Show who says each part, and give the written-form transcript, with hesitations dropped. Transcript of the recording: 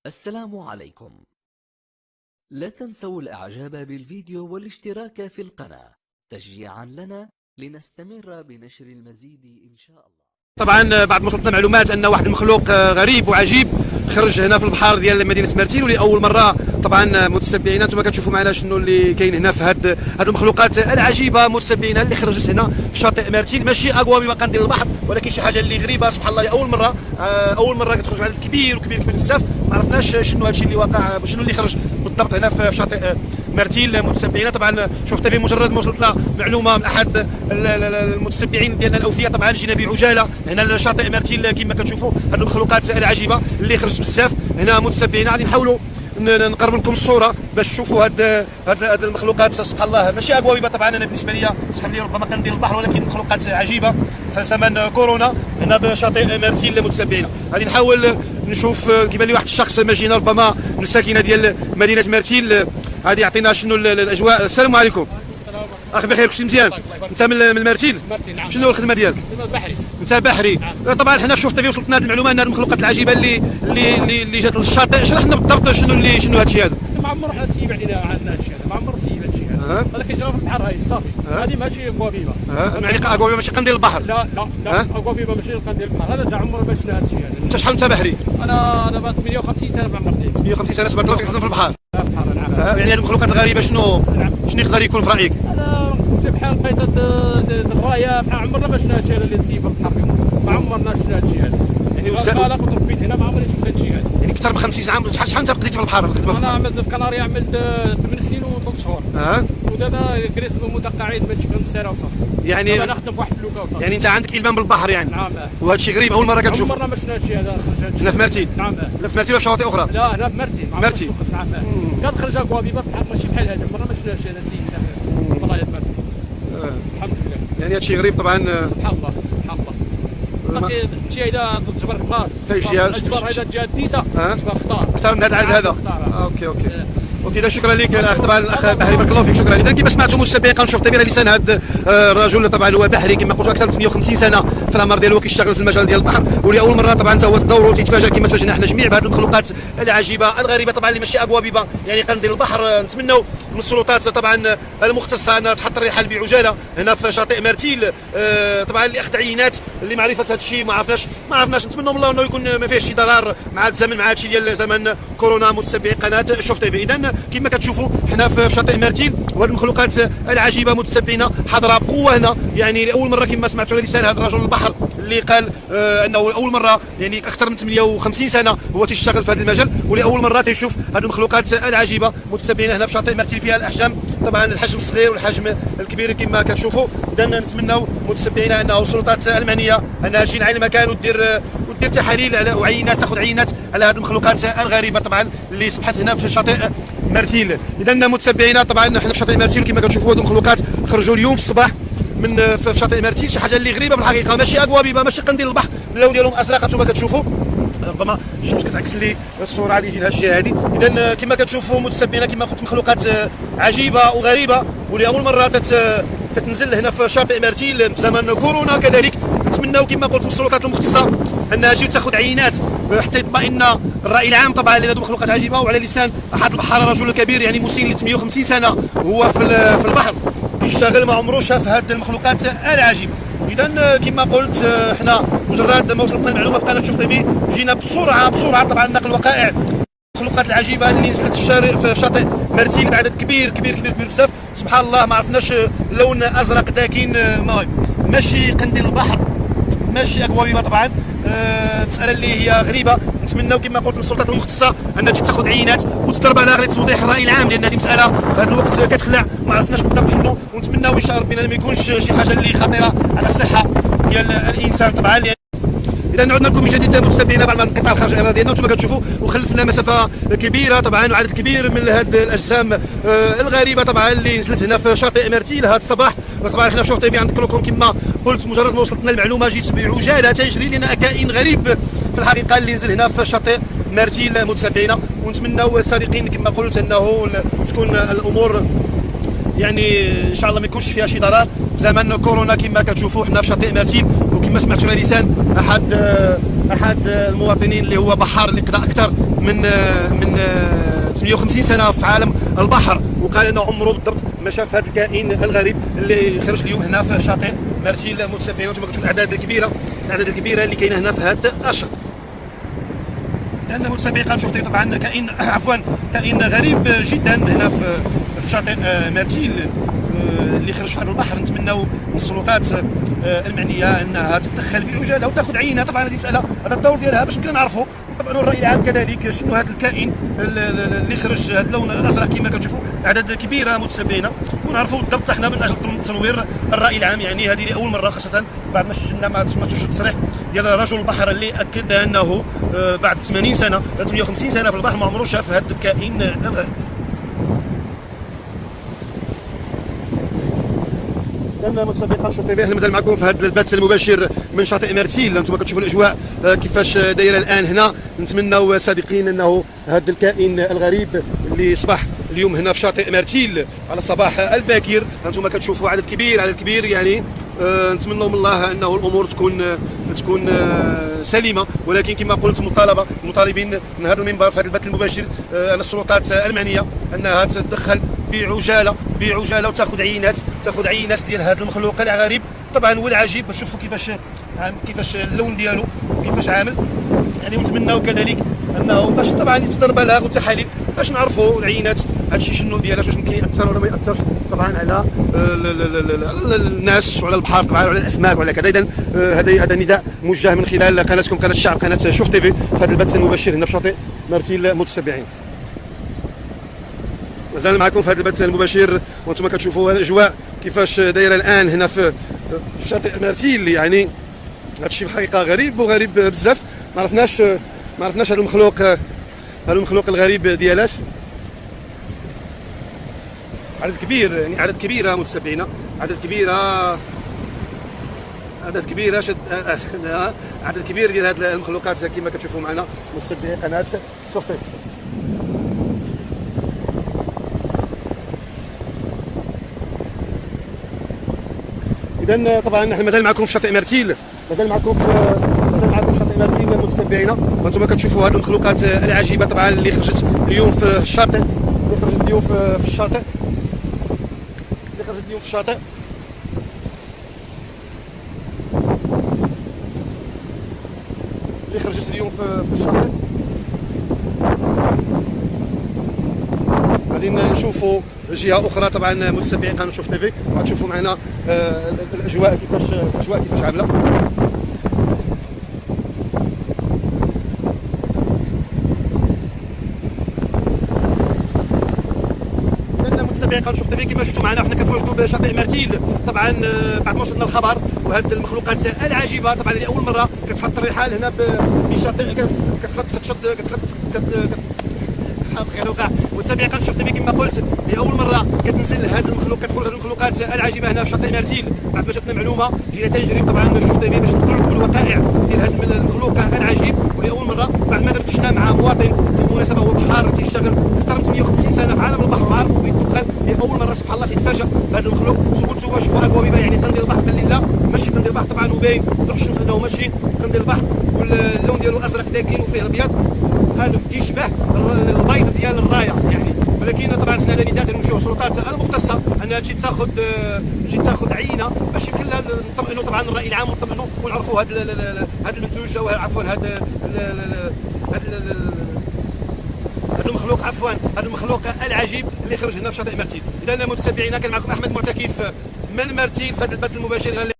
Speaker 1: السلام عليكم. لا تنسوا الإعجاب بالفيديو والاشتراك في القناة تشجيعا لنا لنستمر بنشر المزيد إن شاء الله.
Speaker 2: طبعا بعد ما وصلتنا معلومات ان واحد المخلوق غريب وعجيب خرج هنا في البحر ديال مدينه مرتين، ولاول مره طبعا متتبعينا انتم كتشوفوا معنا شنو اللي كاين هنا في هاد المخلوقات العجيبه متتبعينا اللي خرجت هنا في شاطئ مرتين. ماشي اكوابيبا قنديل البحر، ولكن شي حاجه اللي غريبه سبحان الله. اول مره كتخرج عدد كبير بزاف. ما عرفناش شنو هادشي اللي واقع، شنو اللي خرج بالضبط هنا في شاطئ مرتين متتبعينا. طبعا شفت بمجرد ما وصلتنا معلومه من احد المتتبعين ديالنا الاوفياء، طبعا جينا بعجاله هنا لشاطئ مرتين كما كتشوفوا هاد المخلوقات العجيبه اللي خرجت بزاف هنا متتبعينا. غادي نحاولوا نقرب لكم الصوره باش تشوفوا هاد المخلوقات سبحان الله. ماشي اكوابيبا طبعا، انا بالنسبه لي سحب لي ربما قنديل البحر، ولكن مخلوقات عجيبه في زمن كورونا هنا بشاطئ مرتين متتبعينا. غادي نحاول نشوف، كيبان لي واحد الشخص ماجينا ربما من الساكنه ديال مدينه مرتين، غادي يعطينا شنو الاجواء. السلام عليكم. اخ بخير، كلشي مزيان؟ انت من مرتين؟
Speaker 3: نعم.
Speaker 2: شنو الخدمه ديالك؟
Speaker 3: بحري.
Speaker 2: انت بحري. طبعا حنا في شوف تي في وصلتنا هذه المعلومه ان هذه المخلوقات العجيبه اللي جات للشاطئ. اشرح لنا بالضبط شنو هذا الشيء هذا.
Speaker 3: ما عمر حنا تسيب علينا عندنا هذا الشيء هذا، ما عمر تسيب هذا الشيء هذا، ولكن جرى في البحر هاي صافي. هذه ماشي اكوابيبا.
Speaker 2: يعني اكوابيبا ماشي قنديل البحر.
Speaker 3: لا اكوابيبا ماشي قنديل البحر، هذا جا عمره ما شفنا هذا الشيء هذا.
Speaker 2: انت شحال انت بحري؟
Speaker 3: انا بعد 150 سنه في عمري.
Speaker 2: 150 سنه تبارك الله تخدم في البحر.
Speaker 3: في البحر نعم.
Speaker 2: يعني هذه المخلوقات الغريبه شنو يقدر يكون في رايك؟
Speaker 3: انا في بحال لقيت الرايه، عمرنا ما شفنا هذا الشيء اللي تسيب في البحر اليوم، ما عمرنا شفنا هذا الشيء هذا. يعني خلق وتربيت هنا ما عمري شفت هذا الشيء هذا.
Speaker 2: يعني اكثر من 50 عام. شحال انت قضيت في البحر الخدمه؟
Speaker 3: انا عملت في كناريا، عملت 8 سنين و3 شهور. ودابا جلست متقاعد ماشي كنت سنه وصافي.
Speaker 2: يعني
Speaker 3: انا نخدم في واحد اللوكا وصافي.
Speaker 2: يعني انت عندك المام بالبحر يعني؟
Speaker 3: نعم.
Speaker 2: وهذا الشيء غريب، اول مره كتشوف؟
Speaker 3: عمرنا ما شفنا هذا الشيء هذا.
Speaker 2: هنا في مرتين؟
Speaker 3: نعم.
Speaker 2: لا في مرتين ولا في شواطئ اخرى؟
Speaker 3: لا هنا في مرتين.
Speaker 2: مرتين.
Speaker 3: نعم. كتخرج اكوابيبا بحال ماشي بحال هذا، عمرنا ما شفنا الشيء هذا والله يا مرتين. الحمد لله.
Speaker 2: يعني هذا الشيء غريب طبعا.
Speaker 3: سبحان الله سبحان الله. الشيء هذا تجبر البلاص. تجبر هذا الجهه ديتا. تجبر خطار
Speaker 2: اكثر من هذا العدد هذا. اوكي شكرا لك الاخ. طبعا الاخ بحري بارك الله فيك، شكرا. اذا كما سمعتم مستمعين قنشوف تبير لسان هذا الرجل، طبعا هو بحري كما قلت اكثر من 150 سنه في العمر ديالو كيشتغل في المجال ديال البحر، ولاول مره طبعا تا هو تدور تيتفاجئ كما تفاجئنا احنا جميع بهذه المخلوقات العجيبه الغريبه طبعا اللي ماشي اكوابيبا يعني قنديل البحر. نتمنوا من السلطات طبعا المختصه انها تحط الرحال بعجاله هنا في شاطئ مرتيل، طبعا لاخذ عينات لمعرفه هذا الشيء. ما عرفناش. نتمنوا من الله انه يكون ما فيهش شي ضرر مع الزمن، مع هذا الشيء ديال زمن كورونا. متتبعي قناه شوف تي في. اذا كما كتشوفوا حنا في شاطئ مرتين، وهذه المخلوقات العجيبه متتبعينا حاضره بقوه هنا. يعني لاول مره كما سمعتوا على لسان هذا الرجل البحر اللي قال انه اول مره يعني اكثر من 58 سنه هو تيشتغل في هذا المجال، ولاول مره تيشوف هذه المخلوقات العجيبه متتبعينا هنا في شاطئ مرتين فيها الاحجام، طبعا الحجم الصغير والحجم الكبير كما كتشوفوا. اذا نتمنوا متتبعينا انه السلطات المعنيه انها تجي على المكان ودير تحاليل على وعينات، تاخذ عينات على هذه المخلوقات الغريبه طبعا اللي صبحت هنا في شاطئ مرتين. اذا متتبعينا طبعا حنا في شاطئ مرتين كما كتشوفوا هذه المخلوقات خرجوا اليوم في الصباح من في شاطئ مرتين. شي حاجه اللي غريبه في الحقيقه، ماشي اكوابيبا ماشي قنديل البحر، اللون ديالهم ازرق كما كتشوفوا. ربما الشمس كتعكس لي الصوره غادي يجي لها الشيء هذه. اذا كما كتشوفوا متتبعينا كما قلت مخلوقات عجيبه وغريبه، ولاول مره تتنزل هنا في شاطئ مرتين في زمن كورونا. كذلك نتمناو كما قلت من السلطات المختصه انها تجي تاخذ عينات حتى يطمئن الراي العام طبعا لان هذو مخلوقات عجيبه. وعلى لسان احد البحاره رجل كبير يعني مسن ل 150 سنه هو في البحر كيشتغل، ما عمره شاف هذه المخلوقات العجيبه. اذا كما قلت حنا مجرد ما وصلتنا المعلومه في قناه شوف تي في جينا بسرعه طبعا نقل وقائع المخلوقات العجيبه اللي نزلت في شاطئ مرتين بعدد كبير بزاف. سبحان الله ما عرفناش لون ازرق داكن، ماشي قنديل البحر ماشي اكوابيبا طبعا. مساله اللي هي غريبه. نتمناو كما قلت من السلطات المختصه انها تجي تاخذ عينات وتضرب على غير توضيح الراي العام، لان هذه مساله في هذا الوقت كتخلع ما عرفناش بالضبط شنو. ونتمناو ان شاء الله ربنا ما يكونش شي حاجه اللي خطيره على الصحه ديال الانسان طبعا. اذا عدنا لكم من جديد متابعينا بعد ما انقطاع الخارج الارضي ديالنا. وانتم كتشوفوا وخلفنا مسافه كبيره طبعا وعدد كبير من هذه الاجسام الغريبه طبعا اللي نزلت هنا في شاطئ مرتين هذا الصباح. طبعا حنا في شوف تي في غنذكر لكم كما قلت مجرد ما وصلتنا المعلومه جيت بعجاله تجري لنا كائن غريب في الحقيقه اللي نزل هنا في شاطئ مرتين متابعينا. ونتمناو صادقين كما قلت انه تكون الامور يعني ان شاء الله ما يكونش فيها شي ضرر في زمن كورونا. كما كتشوفوا حنا في شاطئ مرتين، وكما سمعتوا على لسان احد احد المواطنين اللي هو بحار اللي قضى اكثر من 850 سنه في عالم البحر، وقال انه عمره بالضبط ما شاف هذا الكائن الغريب اللي خرج اليوم هنا في شاطئ مرتيل متسبعين. وانتم كتشوفوا الاعداد الكبيره اللي كاينه هنا في هذا الشط. لان متسابقا شفتوا طبعا كائن غريب جدا هنا في شاطئ مرتيل اللي خرج في هذا البحر. نتمناو من السلطات المعنيه انها تتدخل بعجاله وتاخذ عينه. طبعا هذه مساله هذا الدور ديالها باش يمكن نعرفوا طبعا الراي العام كذلك شنو هذا الكائن اللي خرج هذا اللون الازرق كما كتشوفوا اعداد كبيره متسابقين، ونعرفوا بالضبط احنا من اجل تنوير الراي العام. يعني هذه لاول مره خاصه بعد ما شفنا ما سمعتوش التصريح ديال رجل البحر اللي اكد انه بعد 80 سنه 58 سنه في البحر ما عمره شاف هذا الكائن الغريب. لأن متسابقا شوف تي في احنا مازال معكم في هذا البث المباشر من شاطئ مرتيل. انتم كتشوفوا الاجواء كيفاش دايره الان هنا. نتمناو صادقين انه هذا الكائن الغريب اللي صبح اليوم هنا في شاطئ مرتيل على الصباح الباكر. انتم كتشوفوا عدد كبير يعني نتمنوا من الله انه الامور تكون سليمه. ولكن كما قلت مطالبين من هذا المنبر في هذا البث المباشر على السلطات المعنيه انها تتدخل بعجاله وتاخذ عينات ديال هذا المخلوق الغريب. طبعا هو العجيب باش تشوفوا كيفاش اللون ديالو كيفاش عامل يعني. ونتمناو كذلك انه باش طبعا يتصدر بلاغ وتحاليل باش نعرفوا العينات هادشي شنو ديالها، واش ممكن ياثر ولا ما ياثرش طبعا على الناس وعلى البحر طبعا وعلى الاسماك وعلى كذا. اذا هذا نداء موجه من خلال قناتكم قناه الشعب قناه شوف تي في في هذا البث المباشر هنا في شاطئ مرتيل متسبعين. مازال معكم في هذا البث المباشر وانتم كتشوفوا الاجواء كيفاش دايره الان هنا في شاطئ مرتيل. يعني هذا الشيء في الحقيقه غريب بزاف. ما عرفناش هذا المخلوق الغريب ديالاش. عدد كبيره متسابعين، عدد كبير ديال هذه المخلوقات كما كتشوفوا معنا متسابعي قناه شوف تي في. اذا طبعا نحن مازال معكم في شاطئ مرتيل، مازال معكم في شاطئ مرتيل متسابعين. وانتم كتشوفوا هذه المخلوقات العجيبه طبعا اللي خرجت اليوم في الشاطئ غادي نشوفوا جهه اخرى طبعا متسابعين قناه شوف تي في غتشوفوا معنا الاجواء كيفاش عامله. متسابعين قناه شوف تي في كما شفتوا معنا حنا كنتواجدوا بشاطئ مرتيل. طبعا بعد ما وصلنا الخبر وهذه المخلوقات العجيبه طبعا لاول مره كتحط الرحال هنا في شاطئ متابعين قناه شوف تي في كما قلت لاول مره كتنزل هذه المخلوقات العجيبه هنا في شاطئ مرتيل. بعد ما جاتنا معلومه جينا تنجري طبعا شوف تي في باش نقول لكم الوقائع ديال هذا المخلوق العجيب. ولاول مره بعد ما درتشنا مع مواطن بالمناسبه هو بحار تيشتغل اكثر من 850 سنه في عالم البحر وعارف ويدخل لاول مره سبحان الله تيتفاجئ بهذا المخلوق. سولته واش هو اكوابيبه يعني قنديل البحر؟ قال لي لا ماشي قنديل البحر طبعا وباين ضوء الشمس انه ماشي قنديل البحر واللون ديالو ازرق داكن وفيه الابيض هذا كيشبه البيض ديال الرايه يعني. ولكن طبعا حنا نداء تنوجهوا السلطات المختصه انها تجي تاخذ عينه باش يمكن لها نطمئنوا طبعا الراي العام ونطمئنوا ونعرفوا هذا المنتوج او عفوا هذا المخلوق العجيب اللي خرج هنا في شاطئ مرتيل. اذا متابعينا كان معكم احمد معتكف من مرتيل في هذا البث المباشر.